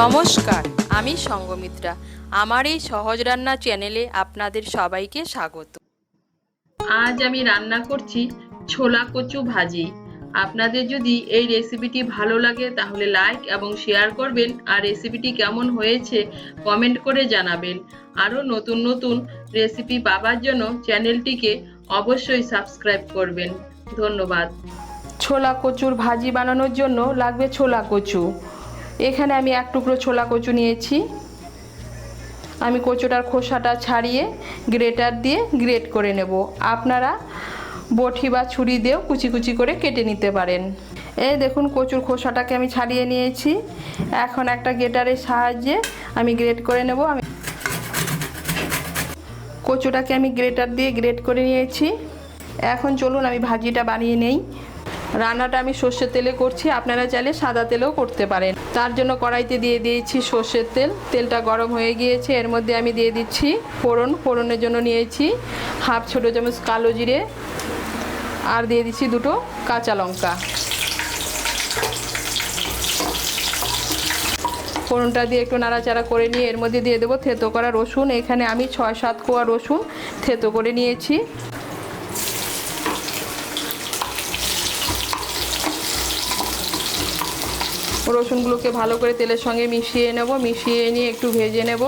নমস্কার, আমি সঙ্গমিত্রা। আমার এই সহজ রান্না চ্যানেলে আপনাদের সবাইকে স্বাগত। আজ আমি রান্না করছি ছোলা কচু ভাজি। আপনাদের যদি এই রেসিপিটি ভালো লাগে তাহলে লাইক এবং শেয়ার করবেন, আর রেসিপিটি কেমন হয়েছে কমেন্ট করে জানাবেন। আরও নতুন নতুন রেসিপি পাবার জন্য চ্যানেলটিকে অবশ্যই সাবস্ক্রাইব করবেন। ধন্যবাদ। ছোলা কচুর ভাজি বানানোর জন্য লাগবে ছোলা কচু। এখানে আমি এক টুকরো ছোলা কচু নিয়েছি। আমি কচুটার খোসাটা ছাড়িয়ে গ্রেটার দিয়ে গ্রেট করে নেব। আপনারা বটি বা ছুরি দিয়েও কুচি কুচি করে কেটে নিতে পারেন। এই দেখুন, কচুর খোসাটাকে আমি ছাড়িয়ে নিয়েছি। এখন একটা গ্রেটারের সাহায্যে আমি গ্রেট করে নেব। কচুটাকে আমি গ্রেটার দিয়ে গ্রেট করে নিয়েছি। এখন চলুন আমি ভাজিটা বানিয়ে নেই। রান্নাটা আমি সর্ষের তেলে করছি, আপনারা চাইলে সাদা তেলেও করতে পারেন। তার জন্য কড়াইতে দিয়ে দিয়েছি সর্ষের তেল। তেলটা গরম হয়ে গিয়েছে, এর মধ্যে আমি দিয়ে দিচ্ছি ফোড়নের জন্য নিয়েছি হাফ ছোটো চামচ কালো জিরে, আর দিয়ে দিচ্ছি দুটো কাঁচা লঙ্কা। ফোড়নটা দিয়ে একটু নাড়াচাড়া করে নিয়ে এর মধ্যে দিয়ে দেবো থেতো করা রসুন। এখানে আমি 6-7 কোয়া রসুন থেতো করে নিয়েছি। রসুনগুলোকে ভালো করে তেলের সঙ্গে মিশিয়ে নেব। মিশিয়ে নিয়ে একটু ভেজে নেব।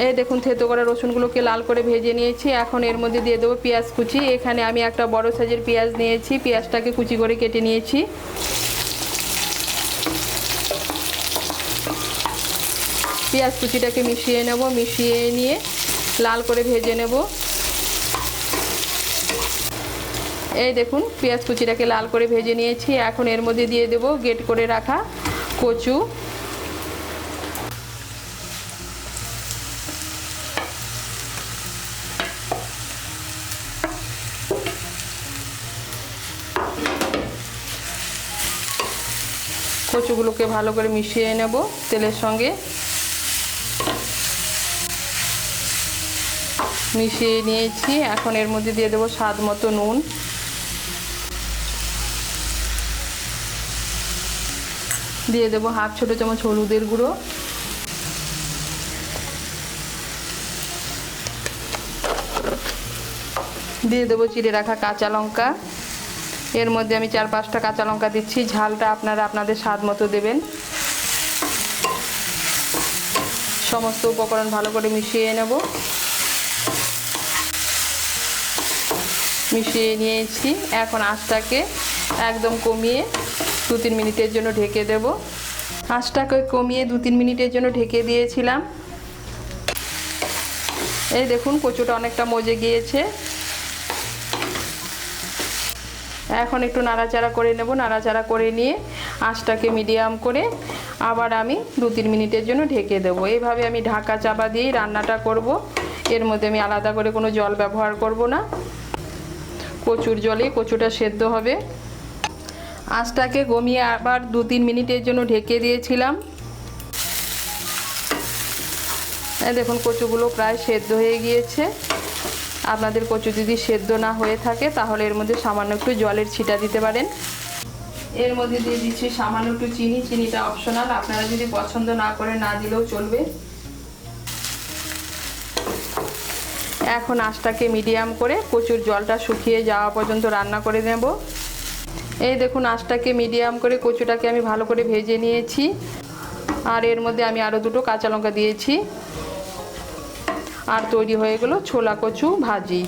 এই দেখুন, থেতো করা রসুনগুলোকে লাল করে ভেজে নিয়েছি। এখন এর মধ্যে দিয়ে দেবো পেঁয়াজ কুচি। এখানে আমি একটা বড় সাইজের পেঁয়াজ নিয়েছি। পেঁয়াজটাকে কুচি করে কেটে নিয়েছি। পেঁয়াজ কুচিটাকে মিশিয়ে নেব। মিশিয়ে নিয়ে লাল করে ভেজে নেব। এই দেখুন, পেঁয়াজ কুচিটাকে লাল করে ভেজে নিয়েছি। এখন এর মধ্যে দিয়ে দেব গ্রেট করে রাখা কচু। কচুগুলোকে ভালো করে মিশিয়ে নেব তেলের সঙ্গে। মিশিয়ে নিয়েছি। এখন এর মধ্যে দিয়ে দেবো স্বাদ মতো নুন। দিয়ে দেবো হাফ ছোটো চামচ হলুদের গুঁড়ো। দিয়ে দেবো চিড়ে রাখা কাঁচা লঙ্কা। এর মধ্যে আমি 4-5টা কাঁচা লঙ্কা দিচ্ছি। ঝালটা আপনারা আপনাদের স্বাদ মতো দেবেন। সমস্ত উপকরণ ভালো করে মিশিয়ে নেব। মিশিয়ে নিয়েছি। এখন আঁচটাকে একদম কমিয়ে 2-3 মিনিটের জন্য ঢেকে দেব। আঁচটাকে কমিয়ে 2-3 মিনিটের জন্য ঢেকে দিয়েছিলাম। এই দেখুন, কচুটা অনেকটা মজে গিয়েছে। এখন একটু নাড়াচাড়া করে নেব। নাড়াচাড়া করে নিয়ে আঁচটাকে মিডিয়াম করে আবার আমি 2-3 মিনিটের জন্য ঢেকে দেব। এইভাবে আমি ঢাকা চাপা দিয়েই রান্নাটা করব। এর মধ্যে আমি আলাদা করে কোনো জল ব্যবহার করব না। কচুর জলে কচুটা সেদ্ধ হবে। আঁচটাকে কমিয়ে আবার 2-3 মিনিটের জন্য ঢেকে দিয়েছিলাম। দেখুন, কচুগুলো প্রায় সেদ্ধ হয়ে গিয়েছে। আপনাদের কচু যদি সেদ্ধ না হয়ে থাকে তাহলে এর মধ্যে সামান্য একটু জলের ছিটা দিতে পারেন। এর মধ্যে দিয়ে দিচ্ছি সামান্য একটু চিনি। চিনিটা অপশনাল, আপনারা যদি পছন্দ না করে না দিলেও চলবে। এখন আঁচটাকে মিডিয়াম করে কচুর জলটা শুকিয়ে যাওয়া পর্যন্ত রান্না করে নেব। এই দেখুন, আঁচটাকে মিডিয়াম করে কচুটাকে আমি ভালো করে ভেজে নিয়েছি। আর এর মধ্যে আমি আরও 2টো কাঁচা লঙ্কা দিয়েছি। আর তৈরি হয়ে গেল ছোলা কচু ভাজি।